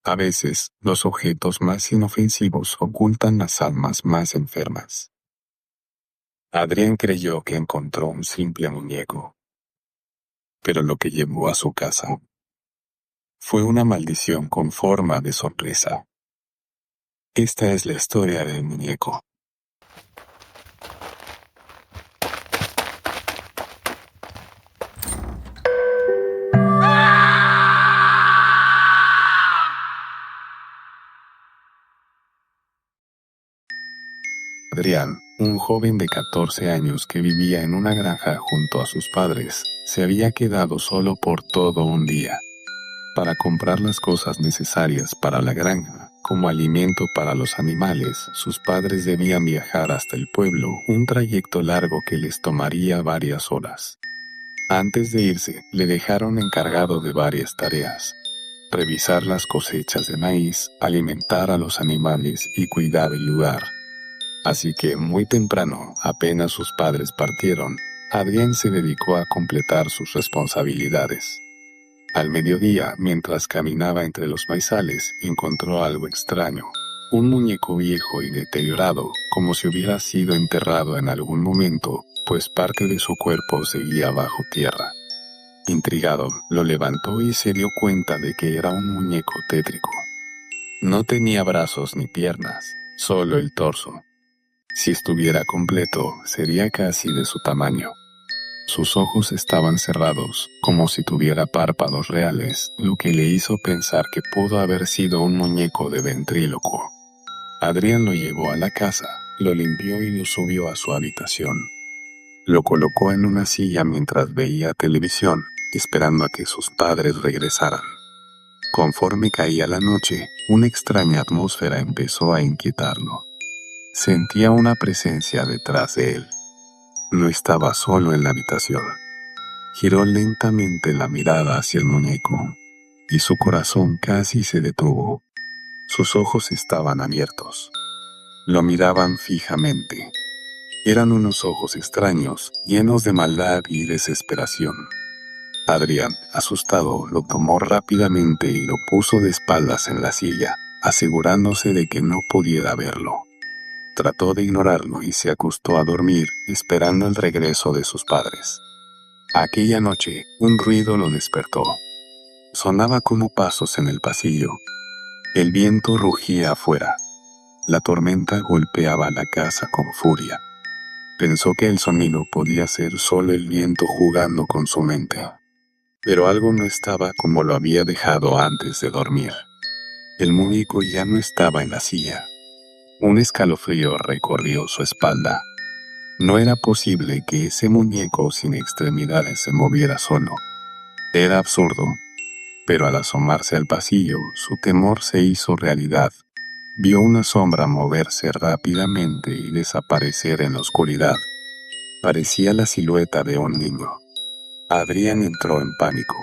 A veces, los objetos más inofensivos ocultan las almas más enfermas. Adrián creyó que encontró un simple muñeco, pero lo que llevó a su casa fue una maldición con forma de sorpresa. Esta es la historia del muñeco. Adrián, un joven de 14 años que vivía en una granja junto a sus padres, se había quedado solo por todo un día. Para comprar las cosas necesarias para la granja, como alimento para los animales, sus padres debían viajar hasta el pueblo, un trayecto largo que les tomaría varias horas. Antes de irse, le dejaron encargado de varias tareas: revisar las cosechas de maíz, alimentar a los animales y cuidar el lugar. Así que muy temprano, apenas sus padres partieron, Adrián se dedicó a completar sus responsabilidades. Al mediodía, mientras caminaba entre los maizales, encontró algo extraño. Un muñeco viejo y deteriorado, como si hubiera sido enterrado en algún momento, pues parte de su cuerpo seguía bajo tierra. Intrigado, lo levantó y se dio cuenta de que era un muñeco tétrico. No tenía brazos ni piernas, solo el torso. Si estuviera completo, sería casi de su tamaño. Sus ojos estaban cerrados, como si tuviera párpados reales, lo que le hizo pensar que pudo haber sido un muñeco de ventrílocuo. Adrián lo llevó a la casa, lo limpió y lo subió a su habitación. Lo colocó en una silla mientras veía televisión, esperando a que sus padres regresaran. Conforme caía la noche, una extraña atmósfera empezó a inquietarlo. Sentía una presencia detrás de él. No estaba solo en la habitación. Giró lentamente la mirada hacia el muñeco, y su corazón casi se detuvo. Sus ojos estaban abiertos. Lo miraban fijamente. Eran unos ojos extraños, llenos de maldad y desesperación. Adrián, asustado, lo tomó rápidamente y lo puso de espaldas en la silla, asegurándose de que no pudiera verlo. Trató de ignorarlo y se acostó a dormir, esperando el regreso de sus padres. Aquella noche, un ruido lo despertó. Sonaba como pasos en el pasillo. El viento rugía afuera. La tormenta golpeaba la casa con furia. Pensó que el sonido podía ser solo el viento jugando con su mente. Pero algo no estaba como lo había dejado antes de dormir. El muñeco ya no estaba en la silla. Un escalofrío recorrió su espalda. No era posible que ese muñeco sin extremidades se moviera solo. Era absurdo. Pero al asomarse al pasillo, su temor se hizo realidad. Vio una sombra moverse rápidamente y desaparecer en la oscuridad. Parecía la silueta de un niño. Adrián entró en pánico.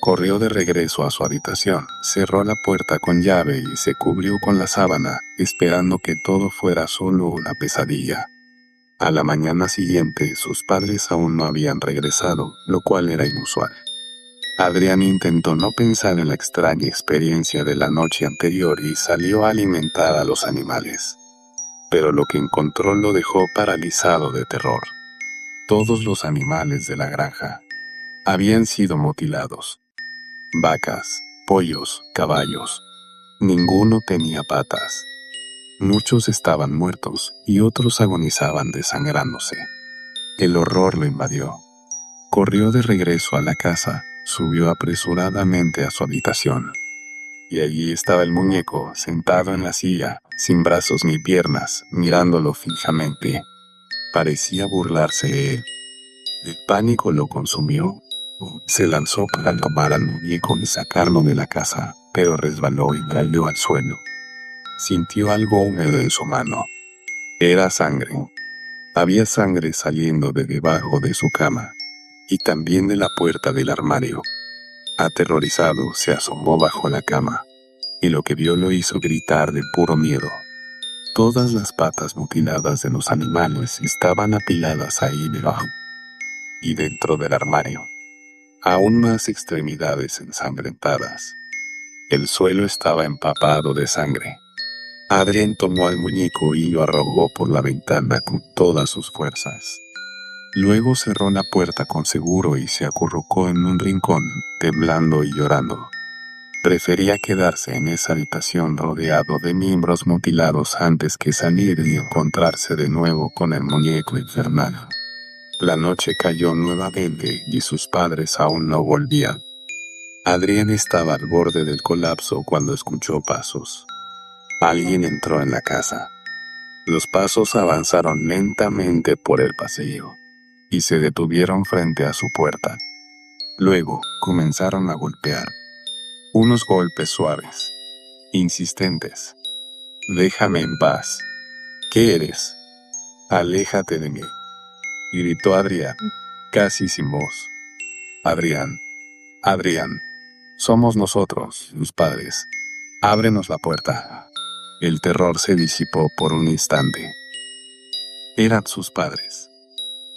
Corrió de regreso a su habitación, cerró la puerta con llave y se cubrió con la sábana, esperando que todo fuera solo una pesadilla. A la mañana siguiente, sus padres aún no habían regresado, lo cual era inusual. Adrián intentó no pensar en la extraña experiencia de la noche anterior y salió a alimentar a los animales. Pero lo que encontró lo dejó paralizado de terror. Todos los animales de la granja habían sido mutilados. Vacas, pollos, caballos. Ninguno tenía patas. Muchos estaban muertos y otros agonizaban desangrándose. El horror lo invadió. Corrió de regreso a la casa, subió apresuradamente a su habitación. Y allí estaba el muñeco, sentado en la silla, sin brazos ni piernas, mirándolo fijamente. Parecía burlarse de él. El pánico lo consumió. Se lanzó para tomar al muñeco y sacarlo de la casa, pero resbaló y cayó al suelo. Sintió algo húmedo en su mano. Era sangre. Había sangre saliendo de debajo de su cama, y también de la puerta del armario. Aterrorizado, se asomó bajo la cama, y lo que vio lo hizo gritar de puro miedo. Todas las patas mutiladas de los animales estaban apiladas ahí debajo. Y dentro del armario, aún más extremidades ensangrentadas. El suelo estaba empapado de sangre. Adrián tomó al muñeco y lo arrojó por la ventana con todas sus fuerzas. Luego cerró la puerta con seguro y se acurrucó en un rincón, temblando y llorando. Prefería quedarse en esa habitación rodeado de miembros mutilados antes que salir y encontrarse de nuevo con el muñeco infernal. La noche cayó nuevamente y sus padres aún no volvían. Adrián estaba al borde del colapso cuando escuchó pasos. Alguien entró en la casa. Los pasos avanzaron lentamente por el pasillo y se detuvieron frente a su puerta. Luego comenzaron a golpear. Unos golpes suaves, insistentes. «Déjame en paz. ¿Qué eres? Aléjate de mí», gritó Adrián, casi sin voz. «Adrián, Adrián, somos nosotros, tus padres. Ábrenos la puerta». El terror se disipó por un instante. Eran sus padres.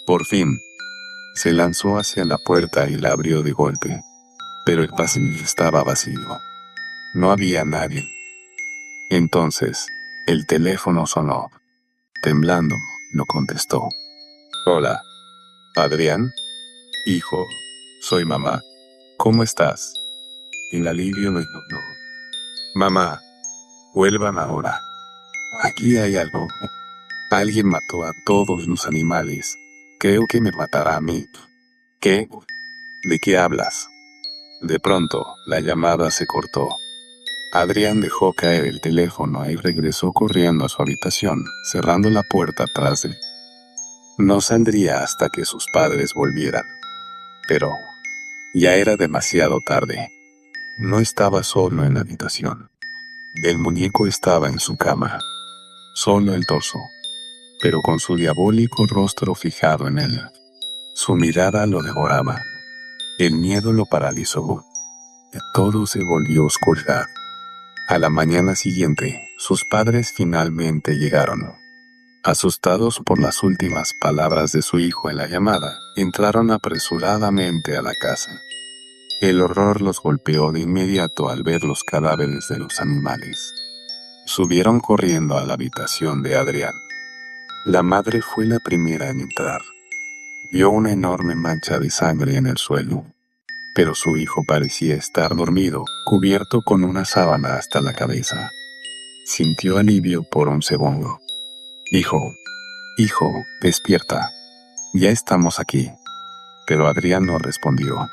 Por fin, se lanzó hacia la puerta y la abrió de golpe. Pero el pasillo estaba vacío. No había nadie. Entonces, el teléfono sonó. Temblando, lo contestó. «Hola, Adrián. Hijo, soy mamá. ¿Cómo estás?» El alivio lo inundó. «Mamá, vuelvan ahora. Aquí hay algo. Alguien mató a todos los animales. Creo que me matará a mí». «¿Qué? ¿De qué hablas?» De pronto, la llamada se cortó. Adrián dejó caer el teléfono y regresó corriendo a su habitación, cerrando la puerta tras él. No saldría hasta que sus padres volvieran. Pero ya era demasiado tarde. No estaba solo en la habitación. El muñeco estaba en su cama. Solo el torso, pero con su diabólico rostro fijado en él. Su mirada lo devoraba. El miedo lo paralizó. Todo se volvió oscuridad. A la mañana siguiente, sus padres finalmente llegaron. Asustados por las últimas palabras de su hijo en la llamada, entraron apresuradamente a la casa. El horror los golpeó de inmediato al ver los cadáveres de los animales. Subieron corriendo a la habitación de Adrián. La madre fue la primera en entrar. Vio una enorme mancha de sangre en el suelo, pero su hijo parecía estar dormido, cubierto con una sábana hasta la cabeza. Sintió alivio por un segundo. «Hijo, hijo, despierta. Ya estamos aquí». Pero Adrián no respondió.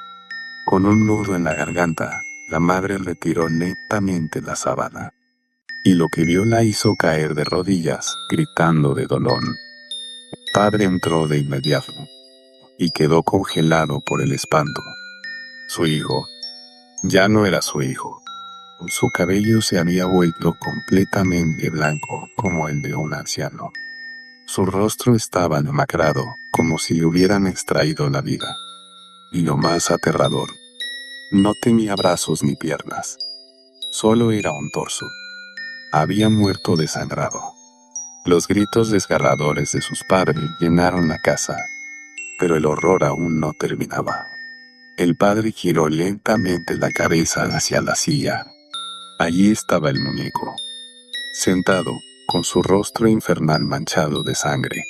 Con un nudo en la garganta, la madre retiró lentamente la sábana. Y lo que vio la hizo caer de rodillas, gritando de dolor. Padre entró de inmediato y quedó congelado por el espanto. Su hijo ya no era su hijo. Su cabello se había vuelto completamente blanco, como el de un anciano. Su rostro estaba demacrado, como si le hubieran extraído la vida. Y lo más aterrador, no tenía brazos ni piernas. Solo era un torso. Había muerto desangrado. Los gritos desgarradores de sus padres llenaron la casa, pero el horror aún no terminaba. El padre giró lentamente la cabeza hacia la silla. Allí estaba el muñeco, sentado, con su rostro infernal manchado de sangre.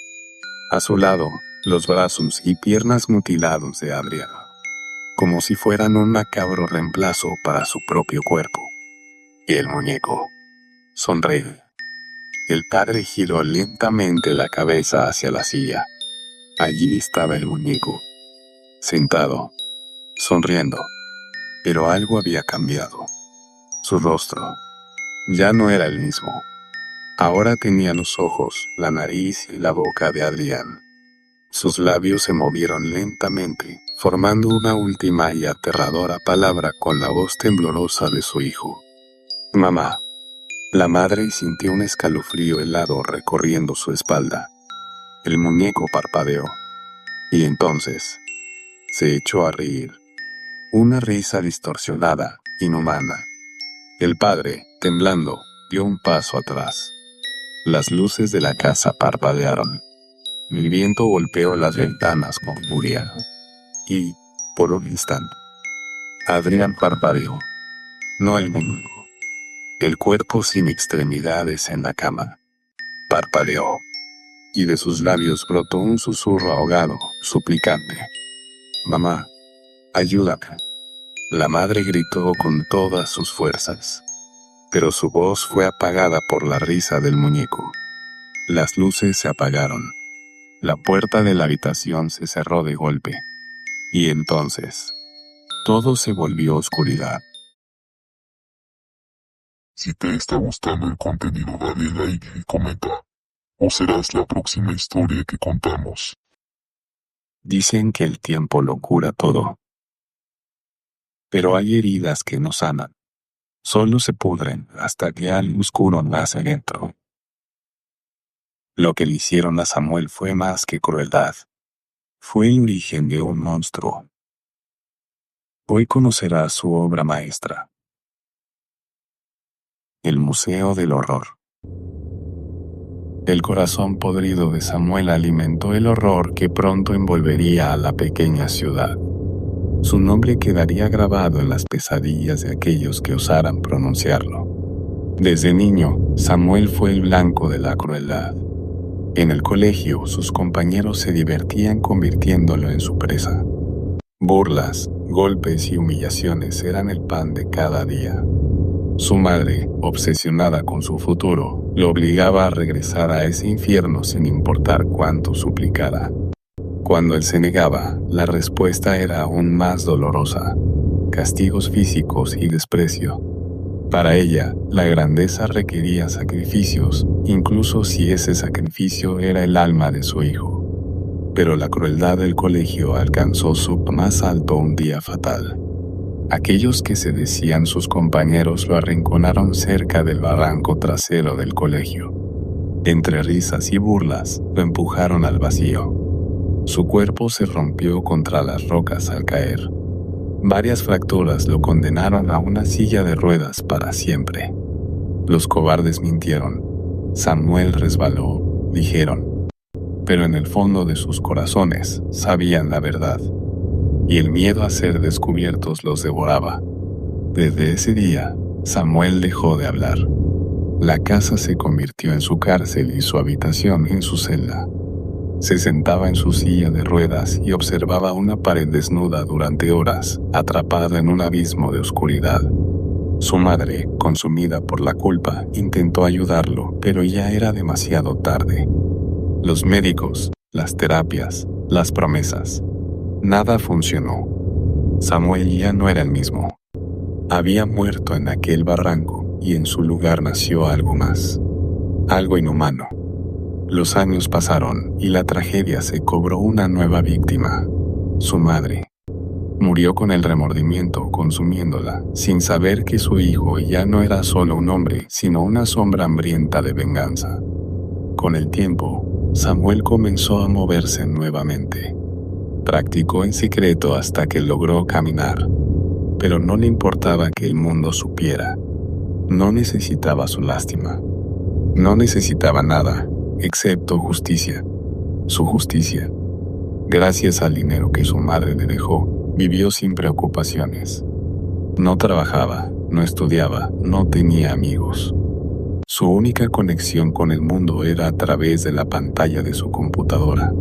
A su lado, los brazos y piernas mutilados de Adrián, como si fueran un macabro reemplazo para su propio cuerpo. Y el muñeco sonreía. El padre giró lentamente la cabeza hacia la silla. Allí estaba el muñeco, sentado, sonriendo. Pero algo había cambiado. Su rostro ya no era el mismo. Ahora tenía los ojos, la nariz y la boca de Adrián. Sus labios se movieron lentamente, formando una última y aterradora palabra con la voz temblorosa de su hijo. «Mamá». La madre sintió un escalofrío helado recorriendo su espalda. El muñeco parpadeó. Y entonces se echó a reír. Una risa distorsionada, inhumana. El padre, temblando, dio un paso atrás. Las luces de la casa parpadearon. El viento golpeó las ventanas con furia. Y, por un instante, Adrián parpadeó. no el mundo. El cuerpo sin extremidades en la cama. Parpadeó. Y de sus labios brotó un susurro ahogado, suplicante. «Mamá, ayúdame». La madre gritó con todas sus fuerzas. Pero su voz fue apagada por la risa del muñeco. Las luces se apagaron. La puerta de la habitación se cerró de golpe. Y entonces, todo se volvió oscuridad. Si te está gustando el contenido, dale like y comenta. O serás la próxima historia que contamos. Dicen que el tiempo lo cura todo. Pero hay heridas que no sanan. Solo se pudren hasta que algo oscuro nace dentro. Lo que le hicieron a Samuel fue más que crueldad. Fue el origen de un monstruo. Hoy conocerás su obra maestra. El Museo del Horror. El corazón podrido de Samuel alimentó el horror que pronto envolvería a la pequeña ciudad. Su nombre quedaría grabado en las pesadillas de aquellos que osaran pronunciarlo. Desde niño, Samuel fue el blanco de la crueldad. En el colegio, sus compañeros se divertían convirtiéndolo en su presa. Burlas, golpes y humillaciones eran el pan de cada día. Su madre, obsesionada con su futuro, lo obligaba a regresar a ese infierno sin importar cuánto suplicara. Cuando él se negaba, la respuesta era aún más dolorosa: castigos físicos y desprecio. Para ella, la grandeza requería sacrificios, incluso si ese sacrificio era el alma de su hijo. Pero la crueldad del colegio alcanzó su más alto un día fatal. Aquellos que se decían sus compañeros lo arrinconaron cerca del barranco trasero del colegio. Entre risas y burlas, lo empujaron al vacío. Su cuerpo se rompió contra las rocas al caer. Varias fracturas lo condenaron a una silla de ruedas para siempre. Los cobardes mintieron. Samuel resbaló, dijeron. Pero en el fondo de sus corazones sabían la verdad. Y el miedo a ser descubiertos los devoraba. Desde ese día, Samuel dejó de hablar. La casa se convirtió en su cárcel y su habitación en su celda. Se sentaba en su silla de ruedas y observaba una pared desnuda durante horas, atrapada en un abismo de oscuridad. Su madre, consumida por la culpa, intentó ayudarlo, pero ya era demasiado tarde. Los médicos, las terapias, las promesas. Nada funcionó. Samuel ya no era el mismo. Había muerto en aquel barranco y en su lugar nació algo más. Algo inhumano. Los años pasaron y la tragedia se cobró una nueva víctima, su madre. Murió con el remordimiento consumiéndola, sin saber que su hijo ya no era solo un hombre, sino una sombra hambrienta de venganza. Con el tiempo, Samuel comenzó a moverse nuevamente. Practicó en secreto hasta que logró caminar, pero no le importaba que el mundo supiera. No necesitaba su lástima. No necesitaba nada, excepto justicia. Su justicia. Gracias al dinero que su madre le dejó, vivió sin preocupaciones. No trabajaba, no estudiaba, no tenía amigos. Su única conexión con el mundo era a través de la pantalla de su computadora.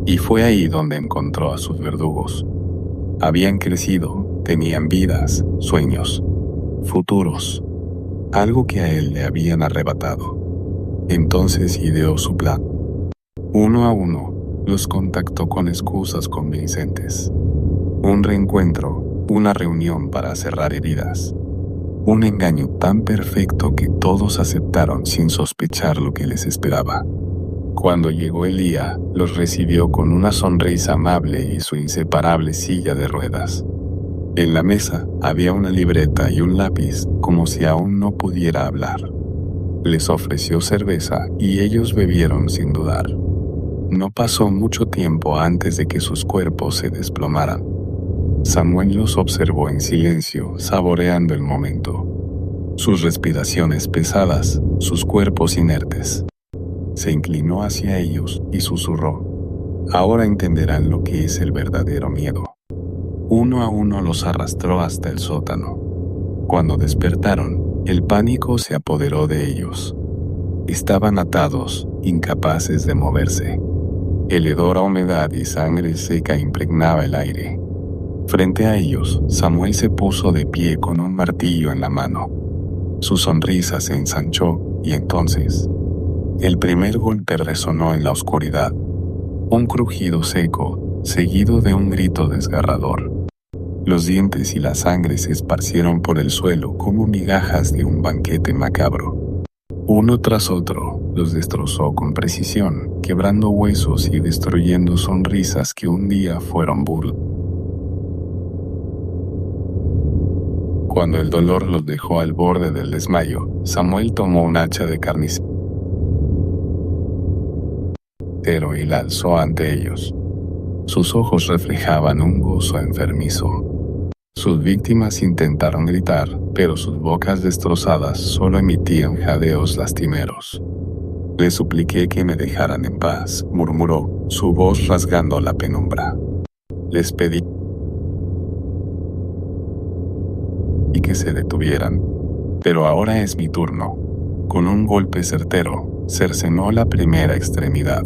Y fue ahí donde encontró a sus verdugos. Habían crecido, tenían vidas, sueños, futuros, algo que a él le habían arrebatado. Entonces ideó su plan. Uno a uno, los contactó con excusas convincentes. Un reencuentro, una reunión para cerrar heridas. Un engaño tan perfecto que todos aceptaron sin sospechar lo que les esperaba. Cuando llegó el día, los recibió con una sonrisa amable y su inseparable silla de ruedas. En la mesa había una libreta y un lápiz, como si aún no pudiera hablar. Les ofreció cerveza y ellos bebieron sin dudar. No pasó mucho tiempo antes de que sus cuerpos se desplomaran. Samuel los observó en silencio, saboreando el momento. Sus respiraciones pesadas, sus cuerpos inertes. Se inclinó hacia ellos y susurró: «Ahora entenderán lo que es el verdadero miedo». Uno a uno los arrastró hasta el sótano. Cuando despertaron, el pánico se apoderó de ellos. Estaban atados, incapaces de moverse. El hedor a humedad y sangre seca impregnaba el aire. Frente a ellos, Samuel se puso de pie con un martillo en la mano. Su sonrisa se ensanchó y entonces, el primer golpe resonó en la oscuridad. Un crujido seco, seguido de un grito desgarrador. Los dientes y la sangre se esparcieron por el suelo como migajas de un banquete macabro. Uno tras otro, los destrozó con precisión, quebrando huesos y destruyendo sonrisas que un día fueron burlas. Cuando el dolor los dejó al borde del desmayo, Samuel tomó un hacha de carnicero y la alzó ante ellos. Sus ojos reflejaban un gozo enfermizo. Sus víctimas intentaron gritar, pero sus bocas destrozadas solo emitían jadeos lastimeros. «Les supliqué que me dejaran en paz», murmuró, su voz rasgando la penumbra. «Les pedí que se detuvieran. Pero ahora es mi turno». Con un golpe certero, cercenó la primera extremidad.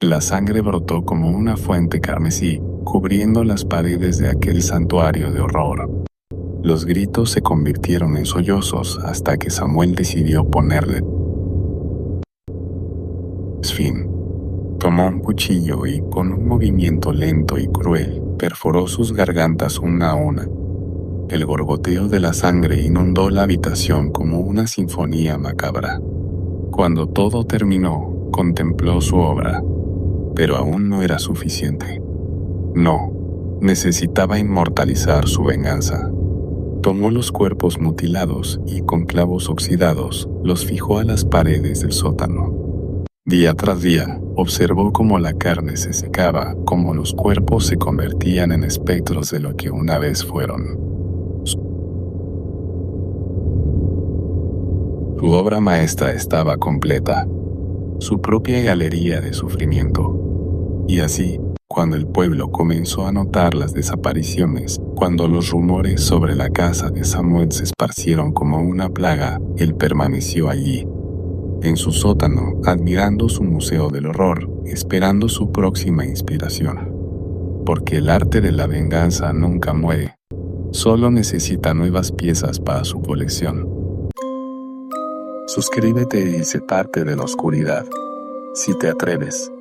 La sangre brotó como una fuente carmesí, cubriendo las paredes de aquel santuario de horror. Los gritos se convirtieron en sollozos hasta que Samuel decidió ponerle fin. Tomó un cuchillo y, con un movimiento lento y cruel, perforó sus gargantas una a una. El gorgoteo de la sangre inundó la habitación como una sinfonía macabra. Cuando todo terminó, contempló su obra. Pero aún no era suficiente. No, necesitaba inmortalizar su venganza. Tomó los cuerpos mutilados y, con clavos oxidados, los fijó a las paredes del sótano. Día tras día, observó cómo la carne se secaba, cómo los cuerpos se convertían en espectros de lo que una vez fueron. Su obra maestra estaba completa, su propia galería de sufrimiento. Y así, cuando el pueblo comenzó a notar las desapariciones, cuando los rumores sobre la casa de Samuel se esparcieron como una plaga, él permaneció allí, en su sótano, admirando su museo del horror, esperando su próxima inspiración. Porque el arte de la venganza nunca muere, solo necesita nuevas piezas para su colección. Suscríbete y sé parte de la oscuridad, si te atreves.